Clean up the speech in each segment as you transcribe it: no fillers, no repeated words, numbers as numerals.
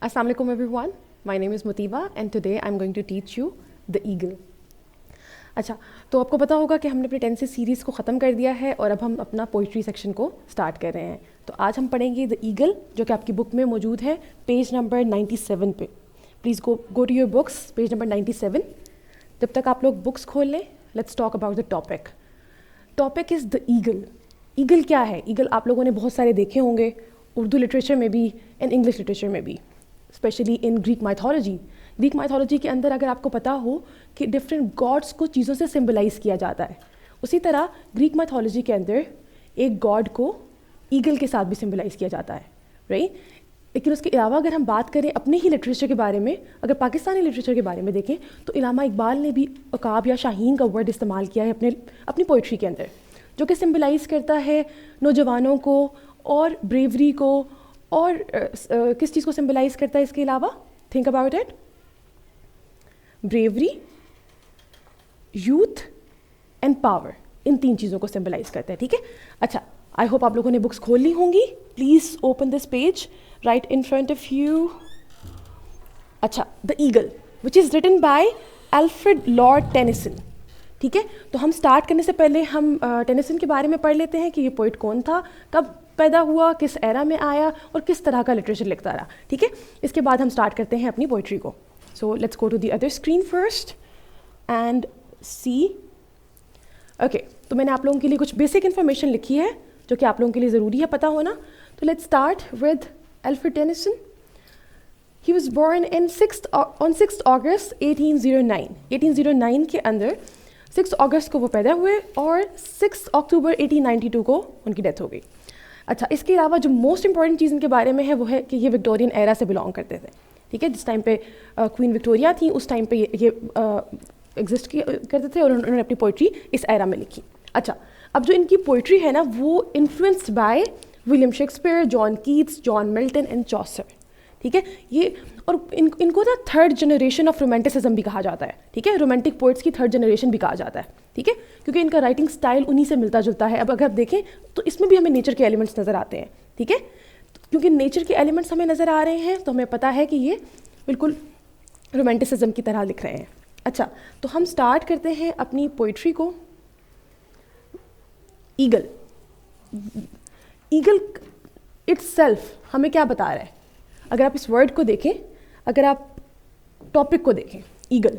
Assalamu alaikum everyone. My name is Mutiba and today I'm going to teach you the eagle. अच्छा, तो आपको पता होगा कि हमने अपनी 10 से सीरीज़ को ख़त्म कर दिया है और अब हम अपना पोइट्री सेक्शन को स्टार्ट कर रहे हैं. तो आज हम पढ़ेंगे द ईगल, जो कि आपकी बुक में मौजूद है पेज नंबर 97 पे. Please go to your books, page number 97. जब तक आप लोग बुक्स खोल लें, let's talk about the topic. Topic is the eagle. Eagle क्या है? ईगल आप लोगों ने बहुत सारे देखे होंगे, उर्दू लिटरेचर में भी एंड इंग्लिश लिटरेचर में भी, specially in Greek mythology. Greek mythology के अंदर अगर आपको पता हो कि डिफरेंट गॉड्स को चीज़ों से सिम्बलाइज़ किया जाता है, उसी तरह ग्रीक माइथोलॉजी के अंदर एक गॉड को ईगल के साथ भी सिम्बलाइज़ किया जाता है, राइट. लेकिन उसके अलावा अगर हम बात करें अपने ही लिटरेचर के बारे में, अगर पाकिस्तानी लिटरेचर के बारे में देखें, तो इलामा इकबाल ने भी अकाब या शाहीन का वर्ड इस्तेमाल किया है अपनी पोइट्री के अंदर, जो कि सिम्बलाइज़ करता है नौजवानों को और ब्रेवरी को, और किस चीज़ को सिम्बलाइज़ करता है इसके अलावा? Think about it. Bravery, youth and power, इन 3 चीज़ों को सिम्बलाइज़ करता है, ठीक है. अच्छा, आई होप आप लोगों ने बुक्स खोल ली होंगी. Please open this page right in front of you. अच्छा, the eagle which is written by Alfred Lord Tennyson, ठीक है. तो हम स्टार्ट करने से पहले हम टेनिसन के बारे में पढ़ लेते हैं कि ये पोइट कौन था, कब पैदा हुआ, किस एरा में आया और किस तरह का लिटरेचर लिखता रहा, ठीक है. इसके बाद हम स्टार्ट करते हैं अपनी पोइट्री को. So let's go to the other screen first and see. Okay, तो मैंने आप लोगों के लिए कुछ बेसिक इन्फॉर्मेशन लिखी है जो कि आप लोगों के लिए ज़रूरी है पता होना. तो let's start with Alfred Tennyson. He was born in 6 अगस्त 1809. 1809 के अंदर 6 अगस्त को वो पैदा हुए और 6 अक्टूबर 1892 को उनकी डेथ हो गई. अच्छा, इसके अलावा जो मोस्ट इंपॉर्टेंट चीज़ इनके बारे में है वो है कि ये विक्टोरियन एरा से बिलोंग करते थे, ठीक है. जिस टाइम पे क्वीन विक्टोरिया थी, उस टाइम पे ये एग्जिस्ट करते थे और उन्होंने अपनी पोइट्री इस एरा में लिखी. अच्छा, अब जो इनकी पोइट्री है ना, वो influenced by William Shakespeare, John Keats, John Milton and Chaucer, ठीक है. ये और इनको ना 3rd जनरेशन ऑफ रोमांटिसिज्म भी कहा जाता है, ठीक है. रोमांटिक पोइट्स की 3rd जनरेशन भी कहा जाता है, ठीक है, क्योंकि इनका राइटिंग स्टाइल उन्हीं से मिलता जुलता है. अब अगर आप देखें तो इसमें भी हमें नेचर के एलिमेंट्स नज़र आते हैं, ठीक है. क्योंकि नेचर के एलिमेंट्स हमें नज़र आ रहे हैं तो हमें पता है कि ये बिल्कुल रोमांटिसिज्म की तरह लिख रहे हैं. अच्छा, तो हम स्टार्ट करते हैं अपनी पोइट्री को. ईगल. ईगल इट्सेल्फ हमें क्या बता रहा है? अगर आप इस वर्ड को देखें, अगर आप टॉपिक को देखें, ईगल,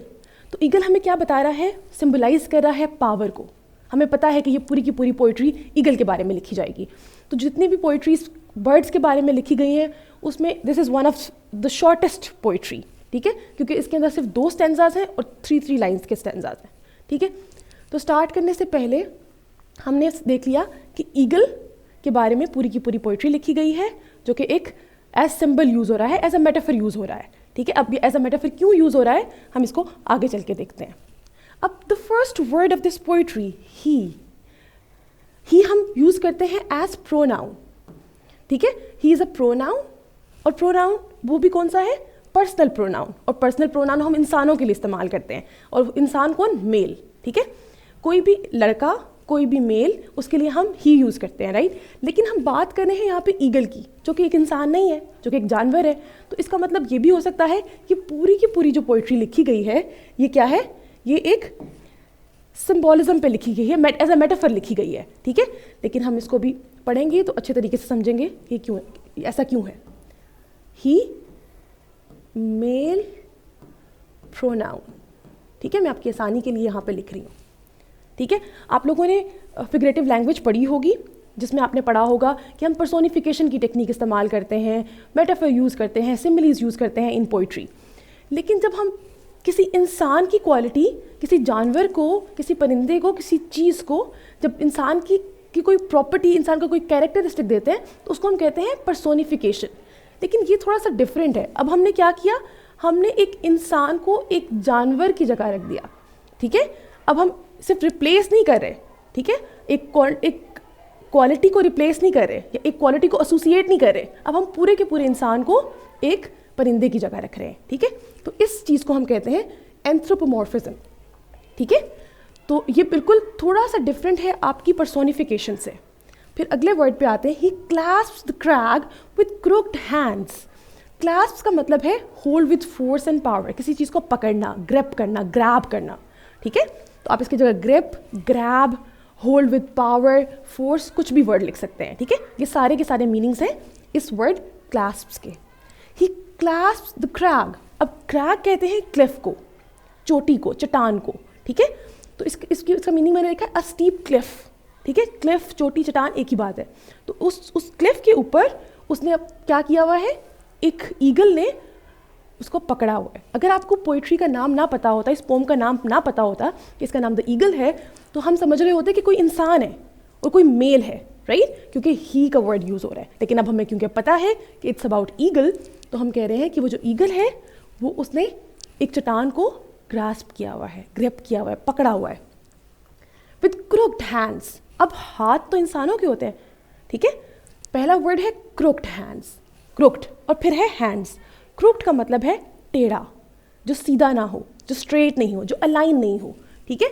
तो ईगल हमें क्या बता रहा है? सिंबलाइज कर रहा है पावर को. हमें पता है कि ये पूरी की पूरी पोइट्री ईगल के बारे में लिखी जाएगी. तो जितनी भी पोइट्रीज बर्ड्स के बारे में लिखी गई हैं, उसमें this is one of the shortest poetry, ठीक है, क्योंकि इसके अंदर सिर्फ 2 स्टैंजाज हैं और 3 लाइन्स के स्टैंजाज हैं, ठीक है. तो स्टार्ट करने से पहले हमने देख लिया कि ईगल के बारे में पूरी की पूरी पोइट्री लिखी गई है, जो कि एक एज सिंबल यूज़ हो रहा है, एज अ मेटाफर यूज़ हो रहा है, ठीक है. अब ये एज अ मेटाफर क्यों यूज़ हो रहा है, हम इसको आगे चल के देखते हैं. अब the first word of this poetry, he हम यूज़ करते हैं एज प्रोनाउन, ठीक है. ही इज़ अ प्रोनाउन, और प्रोनाउन वो भी कौन सा है? Personal pronoun. और पर्सनल प्रोनाउन हम इंसानों के लिए इस्तेमाल करते हैं, और इंसान कौन? मेल, ठीक है. कोई भी लड़का, कोई भी मेल, उसके लिए हम ही यूज़ करते हैं, राइट. लेकिन हम बात कर रहे हैं यहाँ पे ईगल की, जो कि एक इंसान नहीं है, जो कि एक जानवर है. तो इसका मतलब ये भी हो सकता है कि पूरी की पूरी जो पोइट्री लिखी गई है, ये क्या है? ये एक सिंबॉलिज्म पे लिखी गई है, एज अ मेटाफर लिखी गई है, ठीक है. लेकिन हम इसको भी पढ़ेंगे तो अच्छे तरीके से समझेंगे कि क्यों है, ऐसा क्यों है. ही, मेल प्रोनाउन, ठीक है. मैं आपकी आसानी के लिए यहाँ पे लिख रही हूँ, ठीक है. आप लोगों ने फिगरेटिव लैंग्वेज पढ़ी होगी, जिसमें आपने पढ़ा होगा कि हम पर्सोनिफिकेशन की टेक्निक इस्तेमाल करते हैं, मेटाफर यूज़ करते हैं, सिमिलीज यूज़ करते हैं इन पोइट्री. लेकिन जब हम किसी इंसान की क्वालिटी, किसी जानवर को, किसी परिंदे को, किसी चीज़ को, जब इंसान की कोई प्रॉपर्टी, इंसान का कोई कैरेक्टरिस्टिक देते हैं, तो उसको हम कहते हैं पर्सोनिफिकेशन. लेकिन ये थोड़ा सा डिफरेंट है. अब हमने क्या किया? हमने एक इंसान को एक जानवर की जगह रख दिया, ठीक है. अब हम सिर्फ रिप्लेस नहीं कर रहे, ठीक है, एक क्वालिटी को रिप्लेस नहीं कर रहे, या एक क्वालिटी को एसोसिएट नहीं कर रहे. अब हम पूरे के पूरे इंसान को एक परिंदे की जगह रख रहे हैं, ठीक है. तो इस चीज़ को हम कहते हैं एंथ्रोपोमॉर्फिज्म, ठीक है. तो ये बिल्कुल थोड़ा सा डिफरेंट है आपकी पर्सोनिफिकेशन से. फिर अगले वर्ड पे आते हैं, he clasps the crag with crooked hands. Clasp का मतलब है hold with force and power, किसी चीज़ को पकड़ना, ग्रैब करना, ग्रैब करना, ठीक है। तो आप इसकी जगह grip, grab, hold with power, force, कुछ भी वर्ड लिख सकते हैं, ठीक है। ये सारे के सारे मीनिंग्स हैं इस वर्ड क्लैस्प्स के। ही क्लैस्प्स द क्रैग। अब क्रैग कहते हैं क्लिफ को, चोटी को, चट्टान को, ठीक है। तो इसका मीनिंग मैंने लिखा है अ स्टीप क्लिफ, ठीक है। क्लिफ, चोटी, चट्टान एक ही बात है। तो उस क्लिफ के ऊपर उसने अब क्या किया हुआ है, एक ईगल ने उसको पकड़ा हुआ है। अगर आपको पोइट्री का नाम ना पता होता, इस पोम का नाम ना पता होता कि इसका नाम द ईगल है, तो हम समझ रहे होते कि कोई इंसान है और कोई मेल है, राइट, क्योंकि ही का वर्ड यूज़ हो रहा है। लेकिन अब हमें क्योंकि पता है कि इट्स अबाउट ईगल, तो हम कह रहे हैं कि वो जो ईगल है वो उसने एक चट्टान को ग्रास्प किया हुआ है, ग्रिप किया हुआ है, पकड़ा हुआ है। With crooked hands. अब हाथ तो इंसानों के होते हैं, ठीक है। पहला वर्ड है क्रोक्ड हैंड्स, क्रोक्ड, और फिर है हैंड्स। क्रोक्ड का मतलब है टेढ़ा, जो सीधा ना हो, जो स्ट्रेट नहीं हो, जो अलाइन नहीं हो, ठीक है।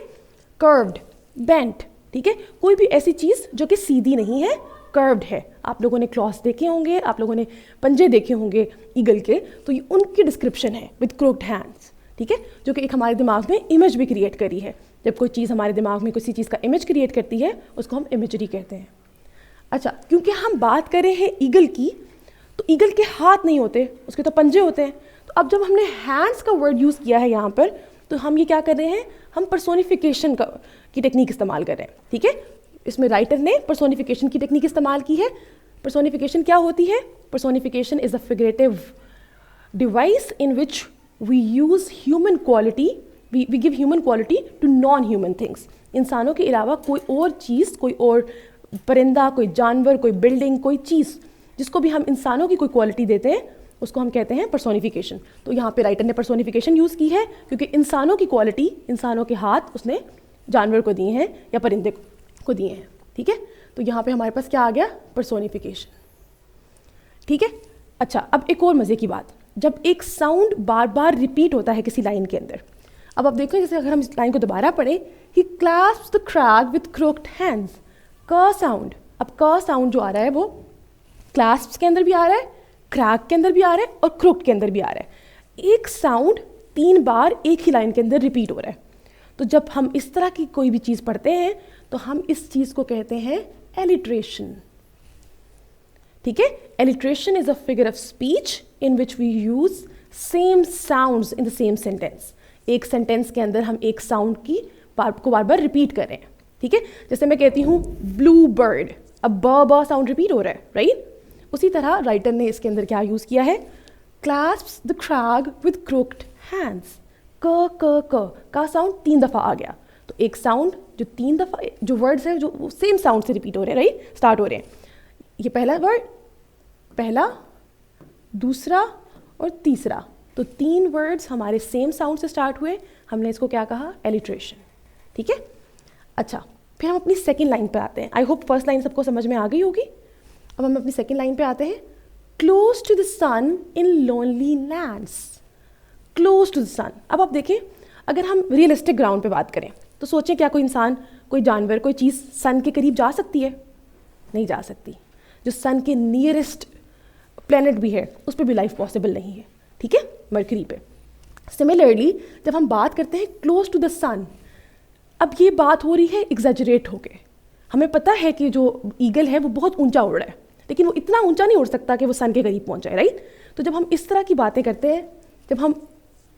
कर्व्ड, बेंट, ठीक है, कोई भी ऐसी चीज़ जो कि सीधी नहीं है, कर्व्ड है। आप लोगों ने क्लॉस देखे होंगे, आप लोगों ने पंजे देखे होंगे ईगल के, तो ये उनकी डिस्क्रिप्शन है विथ क्रोक्ड हैंड्स, ठीक है, जो कि एक हमारे दिमाग में इमेज भी क्रिएट करी है। जब कोई चीज़ हमारे दिमाग में किसी चीज़ का इमेज क्रिएट करती है, उसको हम इमेजरी कहते हैं। अच्छा, क्योंकि हम बात कर रहे हैं ईगल की, तो ईगल के हाथ नहीं होते, उसके तो पंजे होते हैं। तो अब जब हमने हैंड्स का वर्ड यूज़ किया है यहाँ पर, तो हम ये क्या कर रहे हैं, हम पर्सोनिफिकेशन की टेक्निक इस्तेमाल कर रहे हैं, ठीक है। इसमें राइटर ने पर्सोनिफिकेशन की टेक्निक इस्तेमाल की है। पर्सोनिफिकेशन क्या होती है? Personification is a figurative device in which we use human quality, we give human quality to non human things. इंसानों के अलावा कोई और चीज़, कोई और परिंदा, कोई जानवर, कोई बिल्डिंग, कोई चीज़ जिसको भी हम इंसानों की कोई क्वालिटी देते हैं, उसको हम कहते हैं पर्सोनिफिकेशन। तो यहाँ पे राइटर ने पर्सोनिफिकेशन यूज़ की है क्योंकि इंसानों की क्वालिटी, इंसानों के हाथ उसने जानवर को दिए हैं या परिंदे को दिए हैं, ठीक है। तो यहाँ पे हमारे पास क्या आ गया? पर्सोनिफिकेशन, ठीक है। अच्छा, अब एक और मज़े की बात, जब एक साउंड बार बार रिपीट होता है किसी लाइन के अंदर, अब आप देखो जैसे अगर हम इस लाइन को दोबारा पढ़ें, ही clasps the crag with crooked hands. क साउंड, अब क साउंड जो आ रहा है वो क्लैस्प्स के अंदर भी आ रहा है, क्रैक के अंदर भी आ रहा है और क्रोक्ड के अंदर भी आ रहा है। एक साउंड 3 बार एक ही लाइन के अंदर रिपीट हो रहा है। तो जब हम इस तरह की कोई भी चीज़ पढ़ते हैं तो हम इस चीज़ को कहते हैं एलिट्रेशन, ठीक है। Alliteration is a figure of speech in which we use same sounds in the same sentence. एक सेंटेंस के अंदर हम एक साउंड को बार बार रिपीट कर रहे हैं, ठीक है। जैसे मैं कहती हूँ ब्लू बर्ड, अब ब साउंड रिपीट हो रहा है, राइट। उसी तरह राइटर ने इसके अंदर क्या यूज़ किया है? क्लैस्प्स the crag with crooked hands. का साउंड 3 दफ़ा आ गया, तो एक साउंड जो 3 दफ़ा, जो वर्ड्स हैं जो सेम साउंड से रिपीट हो रहे हैं, राइट, स्टार्ट हो रहे हैं। ये पहला वर्ड, पहला, दूसरा और तीसरा, तो 3 वर्ड्स हमारे सेम साउंड से स्टार्ट हुए, हमने इसको क्या कहा? एलिट्रेशन, ठीक है। अच्छा, फिर हम अपनी सेकेंड लाइन पे आते हैं। आई होप फर्स्ट लाइन सबको समझ में आ गई होगी। अब हम अपनी सेकेंड लाइन पे आते हैं। Close to the sun in lonely lands. Close to the sun. अब आप देखें, अगर हम रियलिस्टिक ग्राउंड पे बात करें तो सोचें, क्या कोई इंसान, कोई जानवर, कोई चीज़ सन के करीब जा सकती है? नहीं जा सकती। जो सन के नियरेस्ट प्लेनेट भी है उस पर भी लाइफ पॉसिबल नहीं है, ठीक है, मरकरी पे। सिमिलरली जब हम बात करते हैं क्लोज टू द सन, अब ये बात हो रही है एग्जैजरेट होके। हमें पता है कि जो ईगल है वो बहुत ऊंचा उड़ रहा है, लेकिन वो इतना ऊंचा नहीं उड़ सकता कि वो सन के करीब पहुंच जाए, राइट। तो जब हम इस तरह की बातें करते हैं, जब हम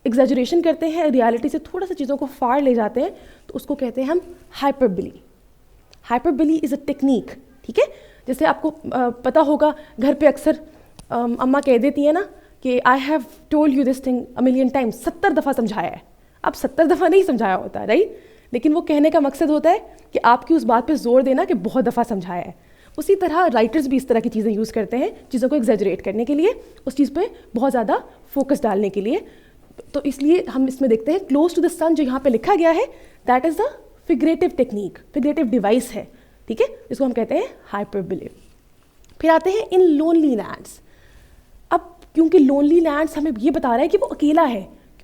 एग्जैजरेशन करते हैं, रियलिटी से थोड़ा सा चीज़ों को फार ले जाते हैं, तो उसको कहते हैं हम hyperbole. Hyperbole is a technique, ठीक है। जैसे आपको पता होगा, घर पे अक्सर अम्मा कह देती है ना कि I have told you this thing a million times, 70 दफ़ा समझाया है। अब 70 दफ़ा नहीं समझाया होता, राइट, लेकिन वो कहने का मकसद होता है कि आपकी उस बात पे जोर देना कि बहुत दफ़ा समझाया है। उसी तरह राइटर्स भी इस तरह की चीज़ें यूज़ करते हैं, चीज़ों को एग्जैजरेट करने के लिए, उस चीज़ पे बहुत ज़्यादा फोकस डालने के लिए। तो इसलिए हम इसमें देखते हैं क्लोज टू द सन जो यहाँ पे लिखा गया है, that is the figurative technique, figurative device है, ठीक है, जिसको हम कहते हैं हाइपरबोले। फिर आते हैं इन लोनली लैंड्स। अब क्योंकि लोनली लैंड्स हमें ये बता रहा है कि वो अकेला है।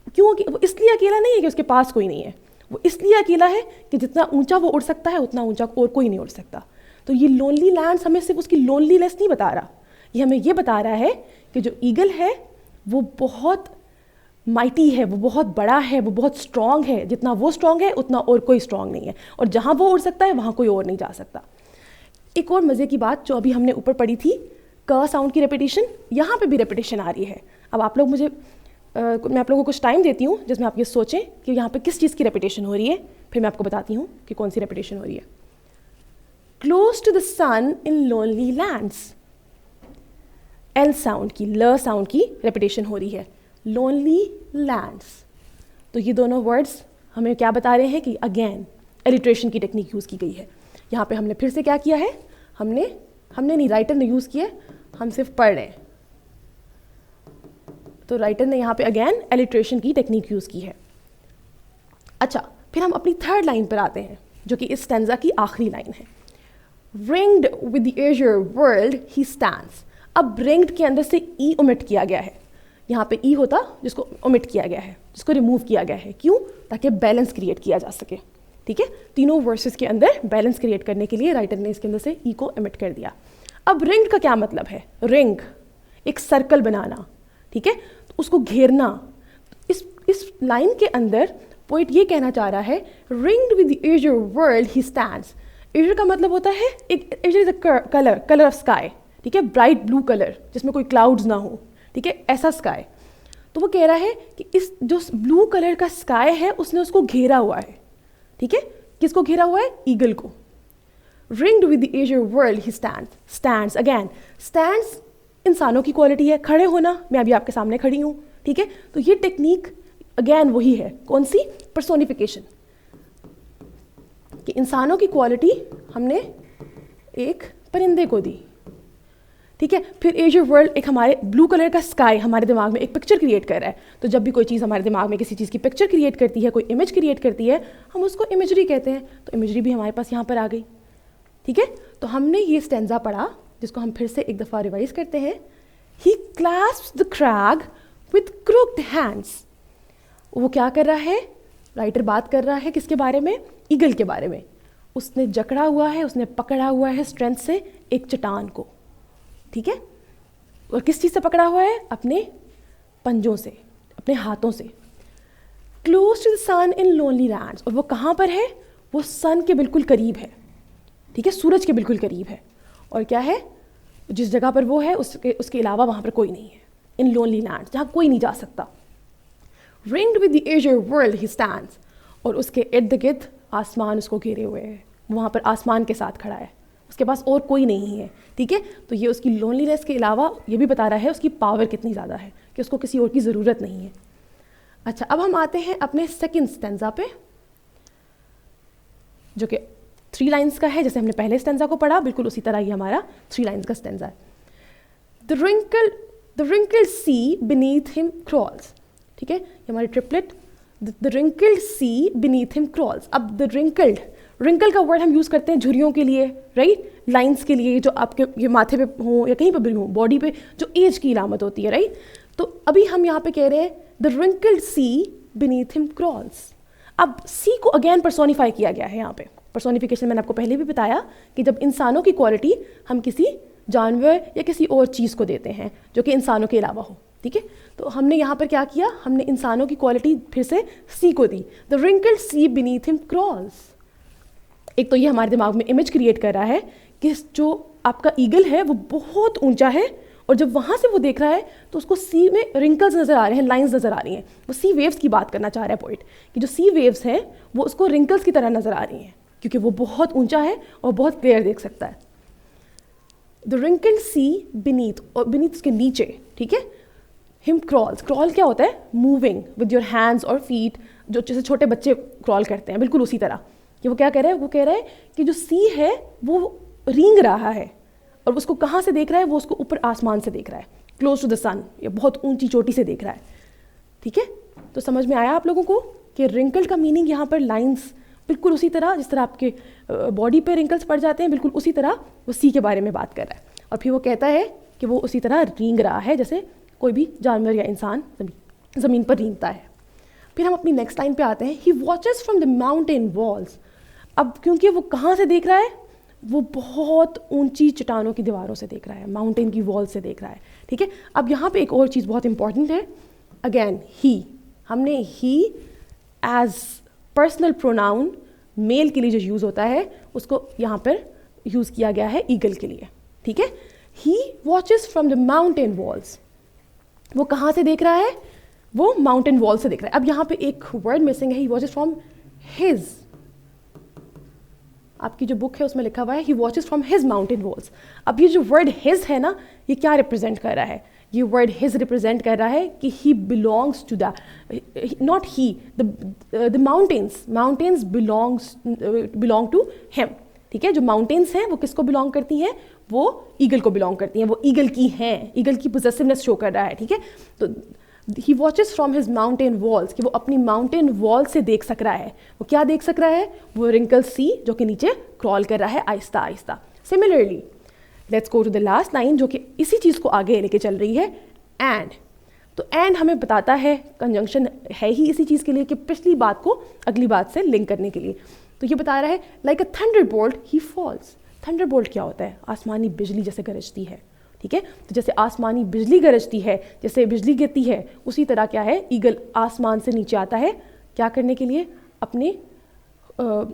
क्यों? वो इसलिए अकेला नहीं है कि उसके पास कोई नहीं है, वो इसलिए अकेला है कि जितना ऊंचा वो उड़ सकता है उतना ऊंचा और कोई नहीं उड़ सकता। तो ये लोनली लैंड्स हमें सिर्फ उसकी लोनलीनेस नहीं बता रहा, ये हमें ये बता रहा है कि जो ईगल है वो बहुत माइटी है, वो बहुत बड़ा है, वो बहुत स्ट्रॉन्ग है, जितना वो स्ट्रॉन्ग है उतना और कोई स्ट्रॉन्ग नहीं है, और जहाँ वो उड़ सकता है वहाँ कोई और नहीं जा सकता। एक और मज़े की बात जो अभी हमने ऊपर पढ़ी थी, क साउंड की रेपिटेशन, यहाँ पे भी रेपिटेशन आ रही है। अब आप लोग मुझे मैं आप लोगों को कुछ टाइम देती हूँ जिसमें आप ये सोचें कि यहाँ पे किस चीज़ की रेपिटेशन हो रही है, फिर मैं आपको बताती हूँ कि कौन सी रेपिटेशन हो रही है। Close to the sun in lonely lands, L sound की, ल साउंड की रेपिटेशन हो रही है, लोनली लैंड्स। तो ये दोनों वर्ड्स हमें क्या बता रहे हैं कि अगेन एलिट्रेशन की टेक्निक यूज़ की गई है। यहाँ पे हमने फिर से क्या किया है, हमने नहीं, राइटर ने यूज़ किया, हम सिर्फ पढ़ रहे हैं। तो राइटर ने यहाँ पे अगेन एलिट्रेशन की टेक्निक यूज़ की है। अच्छा, फिर हम अपनी थर्ड लाइन पर आते हैं जो कि इस स्टैंजा की आखिरी लाइन है। Ringed with the azure world he stands. अब रिंग्ड के अंदर से ई ओमिट किया गया है, यहाँ पे ई होता जिसको ओमिट किया गया है, जिसको रिमूव किया गया है। क्यों? ताकि बैलेंस क्रिएट किया जा सके। ठीक है, तीनों वर्सेस के अंदर बैलेंस क्रिएट करने के लिए राइटर ने इसके अंदर से ई को ओमिट कर दिया। अब रिंग का क्या मतलब है? रिंग एक सर्कल बनाना, ठीक है, तो उसको घेरना। इस लाइन के अंदर पोइट ये कहना चाह रहा है, ringed with the azure world he stands. Azure का मतलब होता है, एक azure is a colour of sky, ठीक है, ब्राइट ब्लू कलर जिसमें कोई क्लाउड्स ना हो, ठीक है, ऐसा स्काई। तो वो कह रहा है कि इस जो ब्लू कलर का स्काई है उसने उसको घेरा हुआ है, ठीक है। किसको घेरा हुआ है? ईगल को। Ringed with the azure world he stands again, stands इंसानों की क्वालिटी है, खड़े होना। मैं अभी आपके सामने खड़ी हूँ, ठीक है। तो ये टेक्निक अगेन वही है, कौन सी? पर्सोनिफिकेशन, कि इंसानों की क्वालिटी हमने एक परिंदे को दी, ठीक है। फिर एजर वर्ल्ड, एक हमारे ब्लू कलर का स्काई हमारे दिमाग में एक पिक्चर क्रिएट कर रहा है। तो जब भी कोई चीज़ हमारे दिमाग में किसी चीज़ की पिक्चर क्रिएट करती है, कोई इमेज क्रिएट करती है, हम उसको इमेजरी कहते हैं। तो इमेजरी भी हमारे पास यहाँ पर आ गई, ठीक है। तो हमने ये स्टेंजा पढ़ा, जिसको हम फिर से एक दफ़ा रिवाइज करते हैं। He clasps the crag with crooked hands. वो क्या कर रहा है? राइटर बात कर रहा है किसके बारे में? ईगल के बारे में। उसने जकड़ा हुआ है, उसने पकड़ा हुआ है स्ट्रेंथ से एक चट्टान को, ठीक है। और किस चीज़ से पकड़ा हुआ है? अपने पंजों से, अपने हाथों से। Close to the sun in lonely lands. और वो कहाँ पर है? वो सन के बिल्कुल करीब है, ठीक है, सूरज के बिल्कुल करीब है। और क्या है? जिस जगह पर वो है उसके अलावा वहाँ पर कोई नहीं है। इन लोनली लैंड्स, जहाँ कोई नहीं जा सकता। Ringed with the azure world he stands. और उसके इर्द गिर्द आसमान उसको घेरे हुए है, वहाँ पर आसमान के साथ खड़ा है, उसके पास और कोई नहीं है, ठीक है। तो ये उसकी लोनलीनेस के अलावा ये भी बता रहा है उसकी पावर कितनी ज़्यादा है, कि उसको किसी और की ज़रूरत नहीं है। अच्छा, अब हम आते हैं अपने सेकंड स्टेंजा पे, जो कि 3 लाइन्स का है। जैसे हमने पहले स्टेंजा को पढ़ा, बिल्कुल उसी तरह ही हमारा 3 लाइन्स का स्टेंजा है। The wrinkled sea beneath him crawls, ठीक है, ये हमारी triplet. The wrinkled sea beneath him crawls। अब द wrinkle का वर्ड हम यूज़ करते हैं झुर्रियों के लिए, राइट, लाइंस के लिए, जो आपके ये माथे पे हो या कहीं पर भी हो, बॉडी पे जो एज की इलामत होती है, राइट। तो अभी हम यहाँ पे कह रहे हैं the wrinkled sea beneath him crawls। अब सी को अगेन पर्सोनिफाई किया गया है यहाँ पे। पर्सोनिफिकेशन मैंने आपको पहले भी बताया कि जब इंसानों की क्वालिटी हम किसी जानवर या किसी और चीज़ को देते हैं जो कि इंसानों के अलावा हो, ठीक है। तो हमने यहाँ पर क्या किया? हमने इंसानों की क्वालिटी फिर से सी को दी। The wrinkled sea beneath him crawls। एक तो ये हमारे दिमाग में इमेज क्रिएट कर रहा है कि जो आपका ईगल है वो बहुत ऊंचा है, और जब वहाँ से वो देख रहा है तो उसको सी में रिंकल्स नज़र आ रहे हैं, लाइंस नज़र आ रही हैं। वो सी वेव्स की बात करना चाह रहा है पोइट, कि जो सी वेव्स हैं वो उसको रिंकल्स की तरह नज़र आ रही हैं, क्योंकि वो बहुत ऊंचा है और बहुत क्लियर देख सकता है। द wrinkled sea beneath, और beneath उसके नीचे, ठीक है। हिम क्रॉल्स, क्रॉल क्या होता है? मूविंग विद योर हैंड्स और फीट, जो जैसे छोटे बच्चे क्रॉल करते हैं, बिल्कुल उसी तरह। कि वो क्या कह रहा है? वो कह रहा है कि जो सी है वो रींग रहा है, और उसको कहाँ से देख रहा है? वो उसको ऊपर आसमान से देख रहा है, क्लोज टू द सन, या बहुत ऊंची चोटी से देख रहा है, ठीक है। तो समझ में आया आप लोगों को कि रिंकल का मीनिंग यहाँ पर लाइंस, बिल्कुल उसी तरह जिस तरह आपके बॉडी पे रिंकल्स पड़ जाते हैं, बिल्कुल उसी तरह वो सी के बारे में बात कर रहा है। और फिर वो कहता है कि वो उसी तरह रींग रहा है जैसे कोई भी जानवर या इंसान ज़मीन पर रींगता है। फिर हम अपनी नेक्स्ट लाइन पे आते हैं। He watches from the mountain walls. अब क्योंकि वो कहाँ से देख रहा है? वो बहुत ऊंची चट्टानों की दीवारों से देख रहा है, माउंटेन की वॉल से देख रहा है, ठीक है। अब यहाँ पे एक और चीज़ बहुत इंपॉर्टेंट है, अगेन ही, हमने ही एज पर्सनल प्रोनाउन मेल के लिए जो यूज़ होता है उसको यहाँ पर यूज़ किया गया है ईगल के लिए, ठीक है। He watches from the mountain walls, वो कहाँ से देख रहा है, वो माउंटेन वॉल से देख रहा है। अब यहाँ पे एक वर्ड मिसिंग है, ही वॉचेस फ्रॉम हिज, आपकी जो बुक है उसमें लिखा हुआ है he watches from his mountain walls. अब ये जो वर्ड हिज है ना, ये क्या रिप्रेजेंट कर रहा है, ये वर्ड हिज रिप्रेजेंट कर रहा है कि he belongs to the, not he, the mountains belong to him, ठीक है। जो माउंटेन्स हैं वो किसको बिलोंग करती हैं, वो ईगल को बिलोंग करती हैं, वो ईगल की हैं, ईगल की पोजेसिवनेस शो कर रहा है, ठीक है। तो he watches from his mountain walls, कि वो अपनी माउंटेन वॉल से देख सक रहा है, वो क्या देख सक रहा है, वो रिंकल सी जो कि नीचे क्रॉल कर रहा है आहिस्ता आहिस्ता। Similarly let's go to the last line जो कि इसी चीज़ को आगे लेके चल रही है, एंड। तो एंड हमें बताता है, कंजंक्शन है ही इसी चीज़ के लिए कि पिछली बात को अगली बात से लिंक करने के लिए। तो ये बता रहा है like a thunderbolt he falls. Thunderbolt क्या होता है, आसमानी बिजली जैसे गरजती है, ठीक है। तो जैसे आसमानी बिजली गरजती है, जैसे बिजली गिरती है, उसी तरह क्या है, ईगल आसमान से नीचे आता है क्या करने के लिए, अपने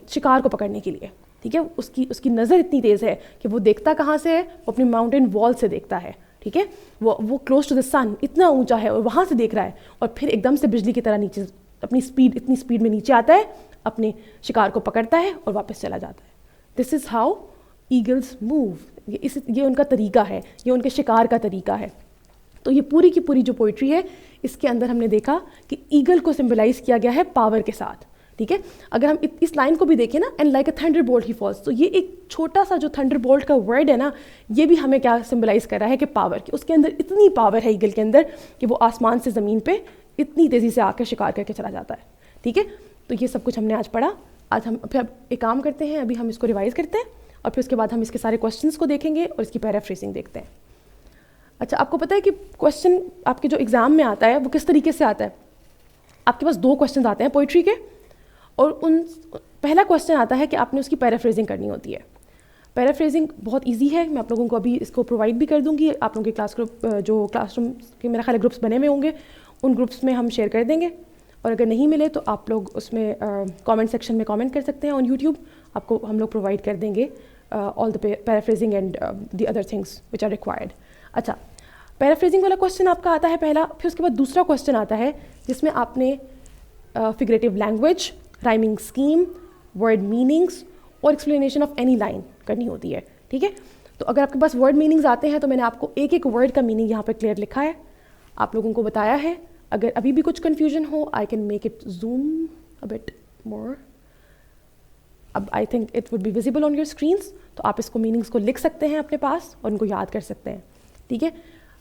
शिकार को पकड़ने के लिए, ठीक है। उसकी नज़र इतनी तेज़ है कि वो देखता कहाँ से है, वो अपनी माउंटेन वॉल से देखता है, ठीक है। वो क्लोज टू द सन, इतना ऊंचा है और वहाँ से देख रहा है, और फिर एकदम से बिजली की तरह नीचे इतनी स्पीड में नीचे आता है, अपने शिकार को पकड़ता है और वापस चला जाता है। This is how eagles move, ये उनका तरीका है, ये उनके शिकार का तरीका है। तो ये पूरी की पूरी जो पोइट्री है, इसके अंदर हमने देखा कि ईगल को सिंबलाइज किया गया है पावर के साथ, ठीक है। अगर हम इस लाइन को भी देखें ना, and like a thunderbolt he falls, तो ये एक छोटा सा जो थंडरबोल्ट का वर्ड है ना, ये भी हमें क्या सिंबलाइज कर रहा है कि पावर की, उसके अंदर इतनी पावर है ईगल के अंदर कि वो आसमान से ज़मीन पे इतनी तेज़ी से आकर शिकार करके चला जाता है, ठीक है। तो ये सब कुछ हमने आज पढ़ा। आज हम फिर एक काम करते हैं, अभी हम इसको रिवाइज़ करते हैं और फिर उसके बाद हम इसके सारे क्वेश्चंस को देखेंगे और इसकी पैराफ्रेजिंग देखते हैं। अच्छा, आपको पता है कि क्वेश्चन आपके जो एग्ज़ाम में आता है वो किस तरीके से आता है, आपके पास 2 क्वेश्चन आते हैं पोइट्री के, और पहला क्वेश्चन आता है कि आपने उसकी पैराफ्रेजिंग करनी होती है। पैराफ्रेजिंग बहुत इजी है, मैं आप लोगों को अभी इसको प्रोवाइड भी कर दूंगी, आप लोगों के क्लासरूम के मेरा ख्याल ग्रुप्स बने हुए होंगे, उन ग्रुप्स में हम शेयर कर देंगे, और अगर नहीं मिले तो आप लोग उसमें कमेंट सेक्शन में कमेंट कर सकते हैं ऑन यूट्यूब, आपको हम लोग प्रोवाइड कर देंगे all the paraphrasing and the other things which are required. अच्छा, पैराफ्रेजिंग वाला क्वेश्चन आपका आता है पहला, फिर उसके बाद दूसरा क्वेश्चन आता है जिसमें आपने figurative language, rhyming scheme, word meanings और एक्सप्लेनेशन ऑफ एनी लाइन करनी होती है, ठीक है। तो अगर आपके पास वर्ड मीनिंग्स आते हैं तो मैंने आपको एक एक वर्ड का मीनिंग यहाँ पर क्लियर लिखा है, आप लोगों को बताया है। अगर अभी भी कुछ कन्फ्यूजन हो, I can make it zoom a bit more, अब I think it would be visible on your screens, तो आप इसको मीनिंग्स को लिख सकते हैं अपने पास और उनको याद कर सकते हैं, ठीक है।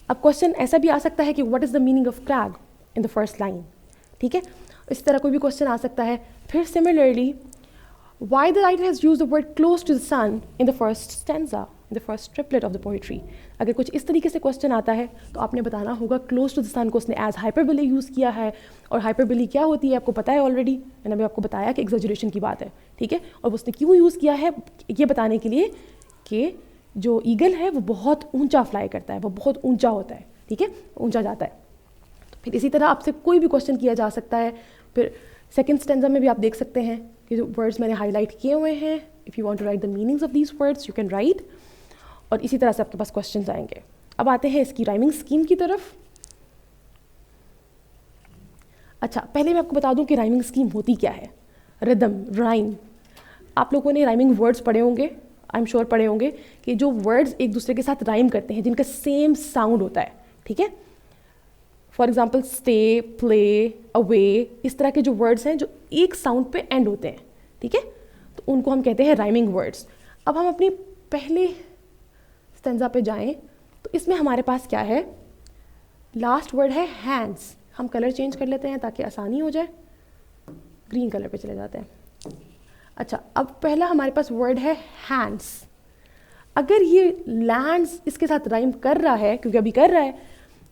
अब क्वेश्चन ऐसा भी आ सकता है कि what is the meaning of crag in the first line, ठीक है। इस तरह कोई भी क्वेश्चन आ सकता है। फिर similarly, why the writer has used the word close to the sun in the first stanza, in the first triplet of the poetry. अगर कुछ इस तरीके से क्वेश्चन आता है तो आपने बताना होगा क्लोज टू द सन को उसने एज हाइपरबोले यूज़ किया है, और हाइपरबोले क्या होती है आपको पता है ऑलरेडी, मैंने अभी आपको बताया कि एग्जैजरेशन की बात है, ठीक है। और उसने क्यों यूज़ किया है, ये बताने के लिए कि जो ईगल है वो बहुत ऊंचा फ्लाई करता है, वो बहुत ऊंचा होता है, ठीक है, ऊंचा जाता है। तो फिर इसी तरह आपसे कोई भी क्वेश्चन किया जा सकता है। फिर सेकेंड स्टैंजा में भी आप देख सकते हैं कि जो वर्ड्स मैंने हाईलाइट किए हुए हैं, if you want to write the meanings of these words you can write, और इसी तरह से आपके पास क्वेश्चंस आएंगे। अब आते हैं इसकी राइमिंग स्कीम की तरफ। अच्छा, पहले मैं आपको बता दूं कि राइमिंग स्कीम होती क्या है। रिदम, राइम, आप लोगों ने राइमिंग वर्ड्स पढ़े होंगे, आई एम श्योर पढ़े होंगे कि जो वर्ड्स एक दूसरे के साथ राइम करते हैं, जिनका सेम साउंड होता है, ठीक है। For example stay, play, away, इस तरह के जो वर्ड्स हैं जो एक साउंड पे एंड होते हैं, ठीक है, तो उनको हम कहते हैं राइमिंग वर्ड्स। अब हम अपनी पहले स्टेंजा पे जाएं तो इसमें हमारे पास क्या है, लास्ट वर्ड है हैंड्स। हम कलर चेंज कर लेते हैं ताकि आसानी हो जाए, ग्रीन कलर पे चले जाते हैं। अच्छा, अब पहला हमारे पास वर्ड है हैंड्स। अगर ये लैंड्स इसके साथ राइम कर रहा है, क्योंकि अभी कर रहा है,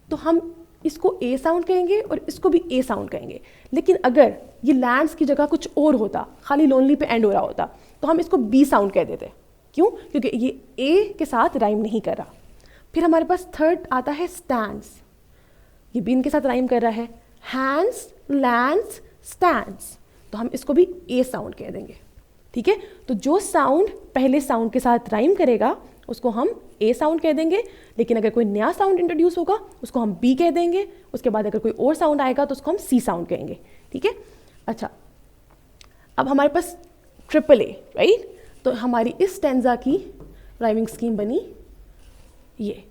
तो हम इसको ए साउंड कहेंगे और इसको भी ए साउंड कहेंगे। लेकिन अगर ये लैंड्स की जगह कुछ और होता, खाली लोनली पे एंड हो रहा होता, तो हम इसको बी साउंड कह देते, क्यों? क्योंकि ये ए के साथ राइम नहीं कर रहा। फिर हमारे पास थर्ड आता है स्टैंड्स, ये भी इनके साथ राइम कर रहा है, हैंड्स, लैंड्स, स्टैंड्स, तो हम इसको भी ए साउंड कह देंगे। ठीक है, तो जो साउंड पहले साउंड के साथ राइम करेगा उसको हम ए साउंड कह देंगे, लेकिन अगर कोई नया साउंड इंट्रोड्यूस होगा उसको हम बी कह देंगे, उसके बाद अगर कोई और साउंड आएगा तो उसको हम सी साउंड कहेंगे। ठीक है, अच्छा अब हमारे पास ट्रिपल ए, राइट, तो हमारी इस स्टैंजा की राइमिंग स्कीम बनी ये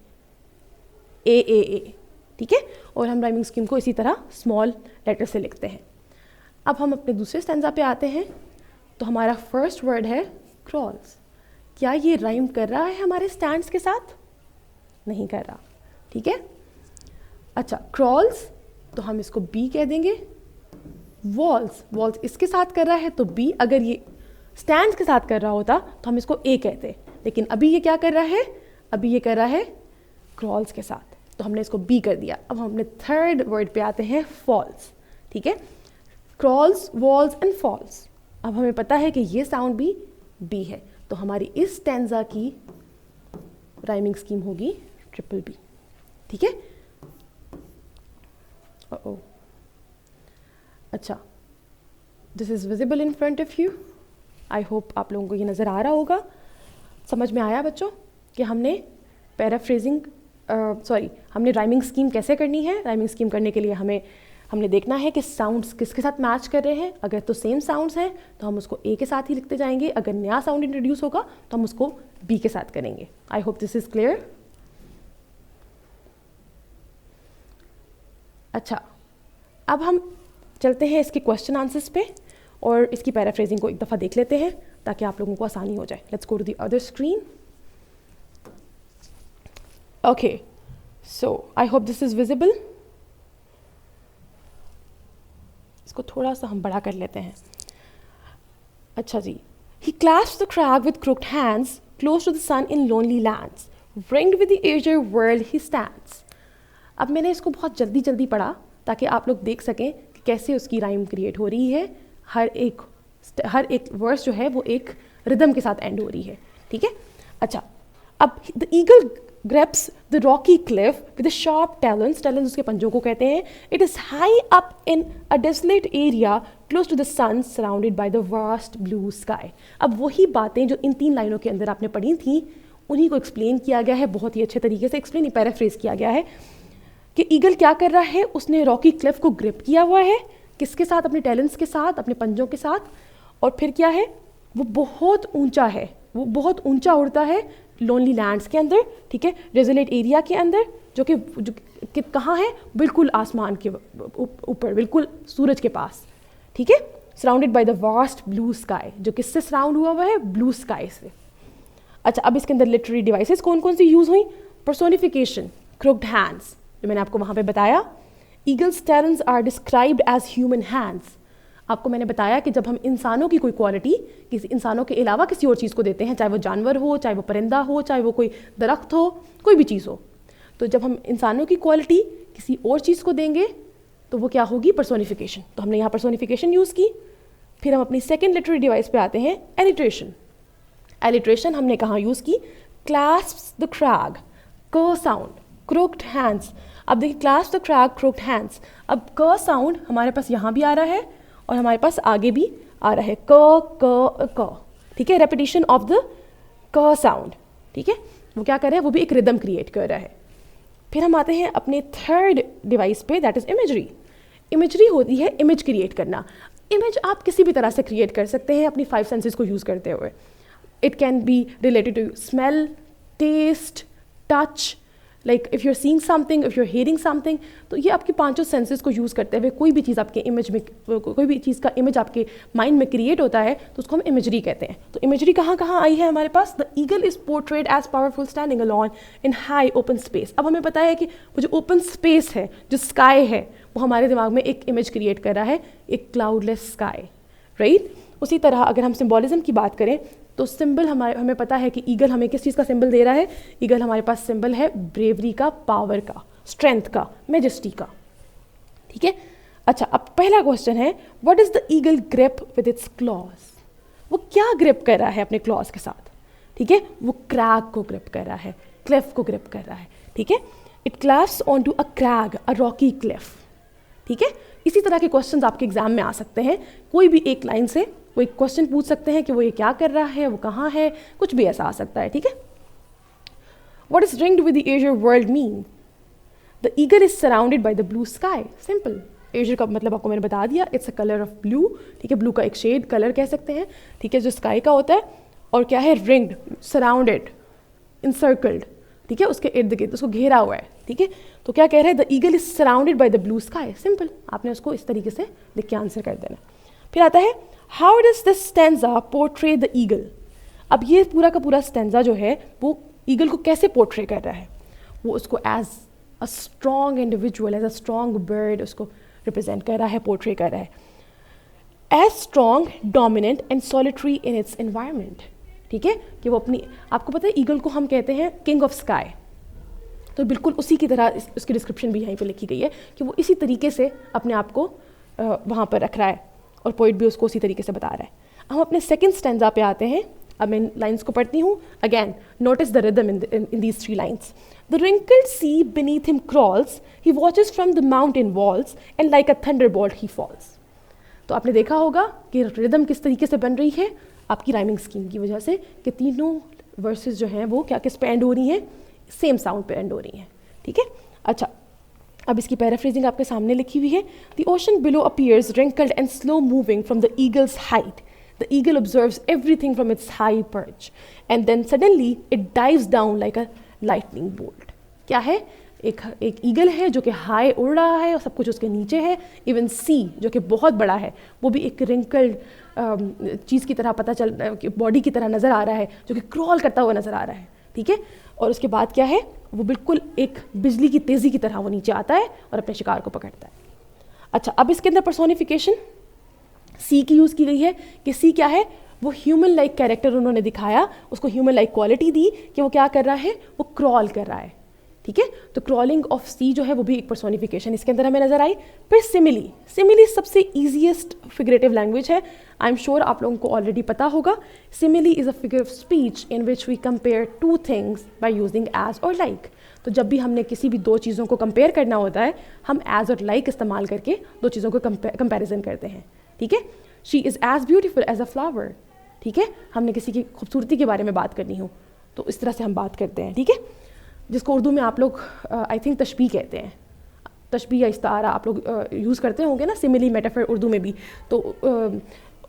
ए। ठीक है, और हम राइमिंग स्कीम को इसी तरह स्मॉल लेटर से लिखते हैं। अब हम अपने दूसरे स्टैंजा पे आते हैं, तो हमारा फर्स्ट वर्ड है क्रॉल्स। क्या ये राइम कर रहा है हमारे स्टैंड्स के साथ? नहीं कर रहा। ठीक है, अच्छा क्रॉल्स तो हम इसको बी कह देंगे, वॉल्स इसके साथ कर रहा है तो बी, अगर ये स्टैंड्स के साथ कर रहा होता तो हम इसको ए कहते, लेकिन अभी ये क्या कर रहा है? अभी ये कर रहा है क्रॉल्स के साथ, तो हमने इसको बी कर दिया। अब हम अपने थर्ड वर्ड पे आते हैं फॉल्स। ठीक है, क्रॉल्स, वॉल्स एंड फॉल्स। अब हमें पता है कि ये साउंड भी बी है, तो हमारी इस स्टैंजा की राइमिंग स्कीम होगी ट्रिपल बी। ठीक है, अच्छा, this is visible in front of you. I hope आप लोगों को ये नज़र आ रहा होगा। समझ में आया बच्चों कि हमने पैराफ्रेजिंग हमने राइमिंग स्कीम कैसे करनी है? राइमिंग स्कीम करने के लिए हमने देखना है कि साउंड्स किसके साथ मैच कर रहे हैं। अगर तो सेम साउंड्स हैं तो हम उसको ए के साथ ही लिखते जाएंगे, अगर नया साउंड इंट्रोड्यूस होगा तो हम उसको बी के साथ करेंगे। आई होप दिस इज क्लियर। अच्छा, अब हम चलते हैं इसके क्वेश्चन आंसर्स पे और इसकी पैराफ्रेजिंग को एक दफ़ा देख लेते हैं ताकि आप लोगों को आसानी हो जाए। Let's go to the other screen. Okay, so I hope this is visible. इसको थोड़ा सा हम बड़ा कर लेते हैं। अच्छा जी, he clasped the crag with crooked hands close to the sun in lonely lands, ringed with the azure world he stands। अब मैंने इसको बहुत जल्दी जल्दी पढ़ा ताकि आप लोग देख सकें कि कैसे उसकी राइम क्रिएट हो रही है। हर एक वर्स जो है वो एक रिदम के साथ एंड हो रही है। ठीक है, अच्छा, अब the eagle grabs the rocky cliff with the sharp talons उसके पंजों को कहते हैं। It is high up in a desolate area close to the sun surrounded by the vast blue sky। अब वही बातें जो इन 3 लाइनों के अंदर आपने पढ़ी थी उन्हीं को एक्सप्लेन किया गया है, बहुत ही अच्छे तरीके से एक्सप्लेन पैराफ्रेज किया गया है कि ईगल क्या कर रहा है, उसने रॉकी क्लिफ को ग्रिप किया हुआ है, किसके साथ? अपने टैलेंट्स के साथ, अपने पंजों के साथ। और फिर क्या है, वो बहुत ऊंचा है, वो बहुत ऊंचा उड़ता है लोनली लैंड्स के अंदर। ठीक है, डेजोलेट एरिया के अंदर, जो कि कहाँ है? बिल्कुल आसमान के ऊपर, बिल्कुल सूरज के पास। ठीक है, surrounded by the vast blue sky, जो किससे सराउंड हुआ है? ब्लू स्काई से। अच्छा, अब इसके अंदर लिटरेरी डिवाइसेस कौन कौन सी यूज़ हुई? पर्सोनिफिकेशन, क्रुक्ड हैंड्स, जो मैंने आपको वहाँ पे बताया। Eagle's talents are described as human hands. आपको मैंने बताया कि जब हम इंसानों की कोई क्वालिटी किसी इंसानों के अलावा किसी और चीज़ को देते हैं, चाहे वो जानवर हो, चाहे वो परिंदा हो, चाहे वो कोई दरख्त हो, कोई भी चीज़ हो, तो जब हम इंसानों की क्वालिटी किसी और चीज़ को देंगे तो वो क्या होगी? पर्सोनिफिकेशन। तो हमने यहाँ पर्सोनिफिकेशन यूज़ की। फिर हम अपनी सेकेंड लिटरेरी डिवाइस पे आते हैं, एलिट्रेशन। एलिट्रेशन हमने कहाँ यूज़ की? क्लैस्प्स द क्रैग, क साउंड, क्रोक्ड हैंड्स। अब देखिए, क्लैस्प द क्रैग, क्रोक्ड हैंड्स। अब क साउंड हमारे पास यहाँ भी आ रहा है और हमारे पास आगे भी आ रहा है, क क क। ठीक है, रेपिटेशन ऑफ द क साउंड। ठीक है, वो क्या कर रहा है? वो भी एक रिदम क्रिएट कर रहा है। फिर हम आते हैं अपने थर्ड डिवाइस पे, दैट इज इमेजरी। इमेजरी होती है इमेज क्रिएट करना। इमेज आप किसी भी तरह से क्रिएट कर सकते हैं अपनी 5 सेंसेस को यूज़ करते हुए। It can be related to smell, taste, touch, like if you are seeing something, if you are hearing something. तो ये आपके 5 सेंसेस को यूज़ करते हुए कोई भी चीज़ आपके इमेज में, कोई भी चीज़ का इमेज आपके माइंड में क्रिएट होता है तो उसको हम इमेजरी कहते हैं। तो इमेजरी कहाँ कहाँ आई है हमारे पास? The eagle is portrayed as powerful standing alone in high open space. अब हमें पता है कि वो जो ओपन स्पेस है, जो स्काई है, वो हमारे दिमाग में एक इमेज क्रिएट कर रहा है, एक क्लाउडलेस स्काई, राइट। उसी तरह अगर हम सिम्बॉलिज्म की बात करें तो सिंबल हमें पता है कि ईगल हमें किस चीज़ का सिंबल दे रहा है? ईगल हमारे पास सिंबल है ब्रेवरी का, पावर का, स्ट्रेंथ का, मेजेस्टी का। ठीक है, अच्छा, अब पहला क्वेश्चन है, what is the eagle grip with its clause? वो क्या ग्रिप कर रहा है अपने क्लॉज के साथ? ठीक है, वो क्रैग को ग्रिप कर रहा है, क्लिफ को ग्रिप कर रहा है, ठीक है। It clasps on to a crag, a rocky cliff, ठीक है। इसी तरह के क्वेश्चंस आपके एग्जाम में आ सकते हैं, कोई भी एक लाइन से कोई क्वेश्चन पूछ सकते हैं कि वो ये क्या कर रहा है, वो कहाँ है, कुछ भी ऐसा आ सकता है, ठीक है। What is ringed with the azure world mean? The eagle is surrounded by the blue sky. Simple. Azure का मतलब आपको मैंने बता दिया, it's a colour of blue, ठीक है, ब्लू का एक शेड कलर कह सकते हैं, ठीक है, जो स्काई का होता है। और क्या है, रिंग्ड, सराउंडेड, इंसर्कल्ड, ठीक है, उसके इर्द गिर्द उसको घेरा हुआ है, ठीक है। तो क्या कह रहे हैं, the eagle is surrounded by the blue sky. Simple, आपने उसको इस तरीके से लिख के आंसर कर देना। फिर आता है, how does this stanza portray the eagle. अब ये पूरा का पूरा स्टैंजा जो है वो ईगल को कैसे पोर्ट्रे कर रहा है, वो उसको as a strong individual, as a strong bird उसको रिप्रेजेंट कर रहा है, पोर्ट्रे कर रहा है। As strong, dominant and solitary in its environment, ठीक है, कि वो अपनी, आपको पता है ईगल को हम कहते हैं किंग ऑफ स्काई, तो बिल्कुल उसी की तरह उसकी डिस्क्रिप्शन भी यहीं पे लिखी गई है कि वो इसी तरीके से अपने आप को वहाँ पर रख रहा है, और पोइट भी उसको उसी तरीके से बता रहा है। हम अपने सेकंड स्टैंजा पे आते हैं। अब मैं लाइंस को पढ़ती हूँ। Again notice the rhythm in these three lines. The wrinkled sea beneath him crawls, he watches from the mountain walls, and like a thunderbolt he falls. तो आपने देखा होगा कि रिदम किस तरीके से बन रही है आपकी राइमिंग स्कीम की वजह से, कि तीनों वर्सेस जो हैं वो क्या किस पे एंड हो रही हैं, सेम साउंड पे एंड हो रही हैं, ठीक है। अच्छा, अब इसकी पैराफ्रेजिंग आपके सामने लिखी हुई है। The ocean below appears wrinkled and slow moving from the eagle's height. The eagle observes everything from its high perch, and then suddenly it dives down like a lightning bolt. क्या है, एक eagle है जो कि high उड़ रहा है और सब कुछ उसके नीचे है। इवन सी जो कि बहुत बड़ा है, वो भी एक रिंकल्ड चीज़ की तरह पता चल रहा है, बॉडी की तरह नज़र आ रहा है, जो कि क्रॉल करता हुआ नज़र आ रहा है, ठीक है। और उसके बाद क्या है, वो बिल्कुल एक बिजली की तेज़ी की तरह वो नीचे आता है और अपने शिकार को पकड़ता है। अच्छा, अब इसके अंदर पर्सोनिफिकेशन सी की यूज़ की गई है कि सी क्या है, वो ह्यूमन लाइक कैरेक्टर उन्होंने दिखाया, उसको ह्यूमन लाइक क्वालिटी दी कि वो क्या कर रहा है, वो क्रॉल कर रहा है, ठीक है। तो क्रॉलिंग ऑफ सी जो है वो भी एक पर्सोनिफिकेशन इसके अंदर हमें नजर आई। फिर सिमिली, सिमिली सबसे ईजीएस्ट फिगरेटिव लैंग्वेज है, आई एम श्योर आप लोगों को ऑलरेडी पता होगा। Simile is a figure of speech in which we compare two things by using as or like. तो जब भी हमने किसी भी दो चीज़ों को कंपेयर करना होता है, हम एज और लाइक इस्तेमाल करके दो चीज़ों को कंपेरिजन करते हैं, ठीक है। She is as beautiful as a flower, ठीक है, हमने किसी की खूबसूरती के बारे में बात करनी हो तो इस तरह से हम बात करते हैं, ठीक है, जिसको उर्दू में आप लोग आई थिंक तशबीह कहते हैं। तशबीह या इस्तारा आप लोग यूज़ करते होंगे ना, सिमिली मेटाफर उर्दू में भी, तो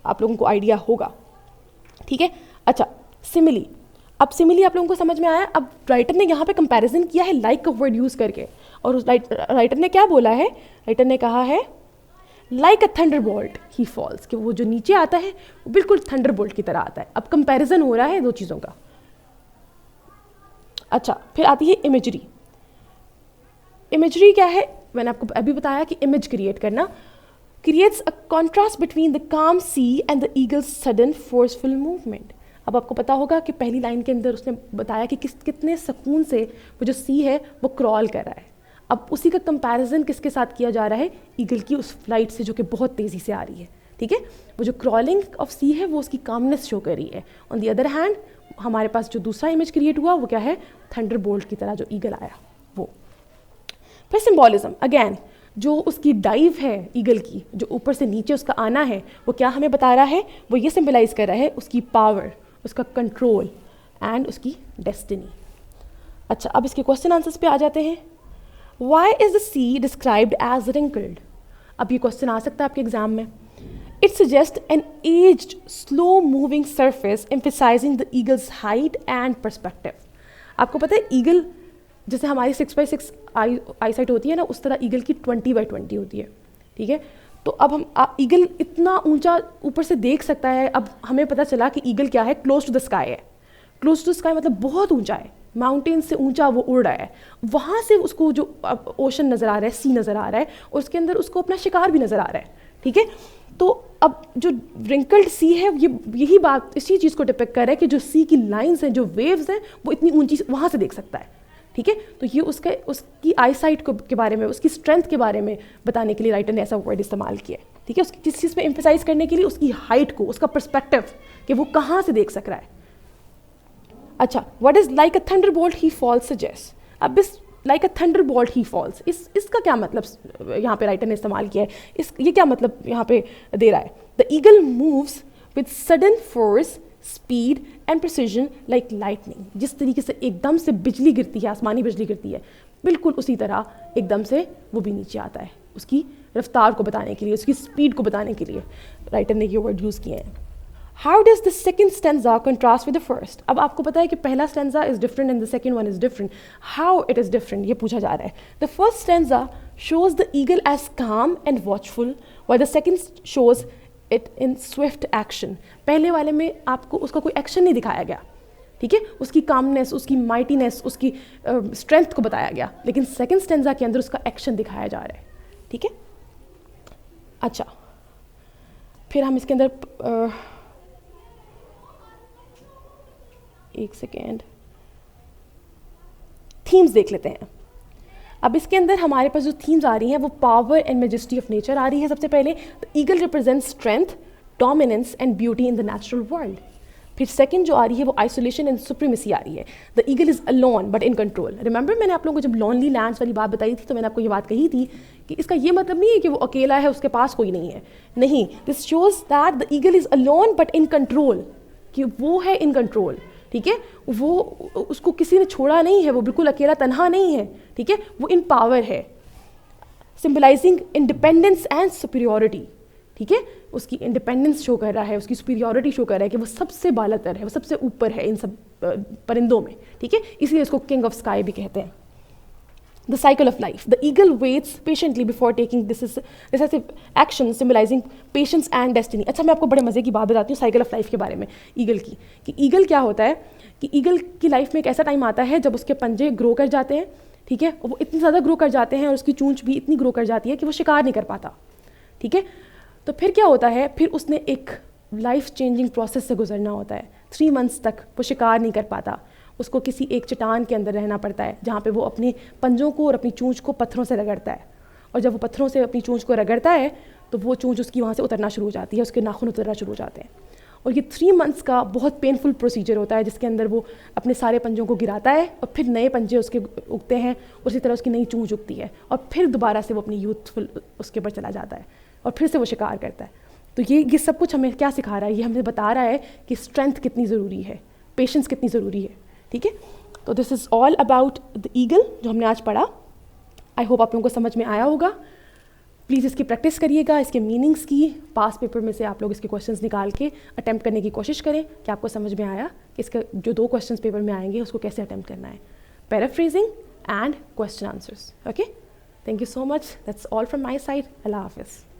आप लोगों को आइडिया होगा, ठीक है। अच्छा, सिमिली, अब सिमिली आप लोगों को समझ में आया। अब राइटर ने यहाँ पे कंपैरिजन किया है लाइक का वर्ड यूज़ करके, और उस राइटर ने क्या बोला है, राइटर ने कहा है like a thunderbolt he falls, कि वो जो नीचे आता है वो बिल्कुल थंडरबोल्ट की तरह आता है। अब कंपैरिजन हो रहा है दो चीज़ों का। अच्छा, फिर आती है इमेजरी। इमेजरी क्या है, मैंने आपको अभी बताया कि इमेज क्रिएट करना creates a contrast between the calm sea and the eagle's sudden forceful movement. अब आपको पता होगा कि पहली लाइन के अंदर उसने बताया कि कितने सुकून से वो जो सी है वो क्रॉल कर रहा है। अब उसी का कंपैरिजन किसके साथ किया जा रहा है, ईगल की उस फ्लाइट से जो कि बहुत तेज़ी से आ रही है, ठीक है। वो जो क्रॉलिंग ऑफ सी है वो उसकी कामनेस शो कर रही है। ऑन दी अदर हैंड हमारे पास जो दूसरा इमेज क्रिएट हुआ वो क्या है, थंडरबोल्ट की तरह जो ईगल आया वो। फिर सिंबॉलिज्म, अगेन जो उसकी डाइव है ईगल की, जो ऊपर से नीचे उसका आना है, वो क्या हमें बता रहा है, वो ये सिंबलाइज कर रहा है उसकी पावर, उसका कंट्रोल एंड उसकी डेस्टिनी। अच्छा, अब इसके क्वेश्चन आंसर्स पे आ जाते हैं। Why is the sea described as wrinkled. अब ये क्वेश्चन आ सकता है आपके एग्जाम में। It suggest an aged slow moving surface emphasising the eagle's height and perspective. आपको पता है ईगल जैसे हमारी 6x6 आई साइट होती है ना, उस तरह ईगल की 20x20 होती है, ठीक है। तो अब हम ईगल इतना ऊंचा ऊपर से देख सकता है। अब हमें पता चला कि ईगल क्या है, क्लोज टू द स्काई है। क्लोज टू द स्काई मतलब बहुत ऊंचा है, माउंटेन से ऊंचा वो उड़ रहा है। वहाँ से उसको जो ओशन नज़र आ रहा है, सी नज़र आ रहा है, और उसके अंदर उसको अपना शिकार भी नज़र आ रहा है, ठीक है। तो अब जो रिंकल्ड सी है, ये यही बात इसी चीज़ को डिपिक्ट कर रहा है कि जो सी की लाइंस हैं, जो वेव्स हैं, वो इतनी ऊंची वहाँ से देख सकता है, ठीक है। तो ये उसकी आई साइट के बारे में, उसकी स्ट्रेंथ के बारे में बताने के लिए राइटर ने ऐसा वर्ड इस्तेमाल किया है, ठीक है। उसकी किस चीज़ पे एम्फेसाइज करने के लिए उसकी हाइट को, उसका पर्सपेक्टिव कि वो कहाँ से देख सक रहा है। अच्छा, what is like a thunderbolt he falls suggest. अब इस like a thunderbolt he falls, इसका क्या मतलब यहाँ पे राइटर ने इस्तेमाल किया है, ये क्या मतलब यहाँ पे दे रहा है। The eagle moves with sudden force, speed and precision like lightning. जिस तरीके से एकदम से बिजली गिरती है, आसमानी बिजली गिरती है, बिल्कुल उसी तरह एकदम से वो भी नीचे आता है। उसकी रफ्तार को बताने के लिए, उसकी स्पीड को बताने के लिए राइटर ने ये वर्ड यूज़ किए हैं। How does the second stanza contrast with the first. अब आपको पता है कि पहला stanza is different and the second one is different. How it is different ये पूछा जा रहा है। The first stanza shows the eagle as calm and watchful, while the second shows it in swift action. पहले वाले में आपको उसका कोई एक्शन नहीं दिखाया गया, ठीक है, उसकी कामनेस, उसकी माइटीनेस, उसकी स्ट्रेंथ को बताया गया, लेकिन सेकेंड स्टेंजा के अंदर उसका एक्शन दिखाया जा रहा है, ठीक है। अच्छा, फिर हम इसके अंदर एक सेकेंड थीम्स देख लेते हैं। अब इसके अंदर हमारे पास जो थीम्स आ रही हैं वो power and majesty of nature आ रही है। सबसे पहले the eagle represent strength, dominance and beauty in the natural world. फिर सेकंड जो आ रही है वो आइसोलेशन एंड सुप्रीमेसी आ रही है। The eagle is alone but in control. Remember मैंने आप लोगों को जब लॉनली लैंड्स वाली बात बताई थी तो मैंने आपको ये बात कही थी कि इसका ये मतलब नहीं है कि वो अकेला है, उसके पास कोई नहीं है, नहीं। This shows that the eagle is alone but in control, कि वो है इन कंट्रोल, ठीक है, वो उसको किसी ने छोड़ा नहीं है, वो बिल्कुल अकेला तन्हा नहीं है, ठीक है, वो इन पावर है। सिंबलाइजिंग इंडिपेंडेंस एंड सुपीरियोरिटी, ठीक है, उसकी इंडिपेंडेंस शो कर रहा है, उसकी सुपीरियोरिटी शो कर रहा है कि वो सबसे बालातर है, वो सबसे ऊपर है इन सब परिंदों में, ठीक है, इसलिए इसको किंग ऑफ स्काई भी कहते हैं। The cycle of life, the eagle waits patiently before taking decisive action, symbolising patience and destiny. अच्छा, मैं आपको बड़े मजे की बात बताती हूँ साइकिल ऑफ लाइफ के बारे में ईगल की, कि ईगल क्या होता है कि ईगल की लाइफ में एक ऐसा टाइम आता है जब उसके पंजे ग्रो कर जाते हैं, ठीक है, वो इतने ज़्यादा ग्रो कर जाते हैं और उसकी चूंच भी इतनी ग्रो कर जाती है कि वो शिकार नहीं कर पाता, ठीक है। तो फिर क्या होता है, फिर उसने एक लाइफ चेंजिंग प्रोसेस से गुजरना होता है। 3 मंथ्स तक वो शिकार नहीं कर पाता, उसको किसी एक चट्टान के अंदर रहना पड़ता है जहाँ पे वो अपने पंजों को और अपनी चूंच को पत्थरों से रगड़ता है, और जब वो पत्थरों से अपनी चूंच को रगड़ता है तो वो चूंच उसकी वहाँ से उतरना शुरू हो जाती है, उसके नाखून उतरना शुरू हो जाते हैं। और ये 3 मंथ्स का बहुत पेनफुल प्रोसीजर होता है जिसके अंदर वो अपने सारे पंजों को गिराता है और फिर नए पंजे उसके उगते हैं, उसी तरह उसकी नई चूंच उगती है और फिर दोबारा से वो अपनी यूथफुल उसके ऊपर चला जाता है और फिर से वो शिकार करता है। तो ये सब कुछ हमें क्या सिखा रहा है, ये हमें बता रहा है कि स्ट्रेंथ कितनी ज़रूरी है, पेशेंस कितनी ज़रूरी है, ठीक है। तो this is all about the eagle जो हमने आज पढ़ा। आई होप आप लोगों को समझ में आया होगा। प्लीज़ इसकी प्रैक्टिस करिएगा, इसके मीनिंग्स की। पास पेपर में से आप लोग इसके क्वेश्चंस निकाल के अटैम्प्ट करने की कोशिश करें कि आपको समझ में आया कि इसका जो 2 क्वेश्चंस पेपर में आएंगे उसको कैसे अटैम्प्ट करना है, paraphrasing and question answers. Okay, thank you so much, that's all from my side. Allah हाफिज़।